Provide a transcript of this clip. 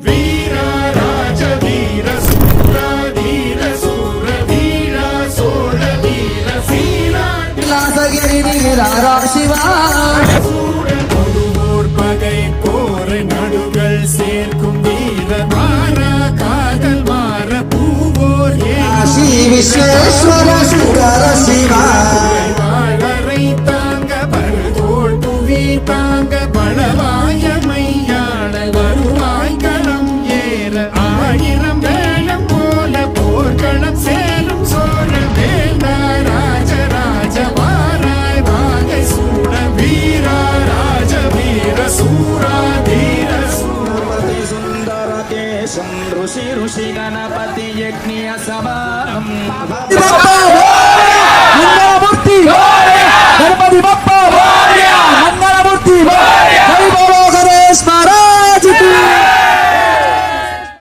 வீரா ராஜ வீர சூரா வீர சூர வீரா சோழ வீர சீரா கைலாசகிரி வீரா சிவா கொடுவோர் பகை போரை நடுகள் சேர்க்கும் வீர மாறா காதல் மாற பூவோர் காசி விஸ்வேஸ்வர சுந்தர சிவா வாழரை தாங்க பருதோள் புவி தாங்க பலவாய மையாள வருவாய் களம் ஏற ஆயிரம் வேளம் போல போர்க்களம் சேரும் சோழ வேந்தா ராஜராஜ வாராய் வாகை சூட வீரா ராஜ வீர சூரா வீர सूरपति सुंदर केशं ऋषि ऋषि गणपति यज्ञ सभाम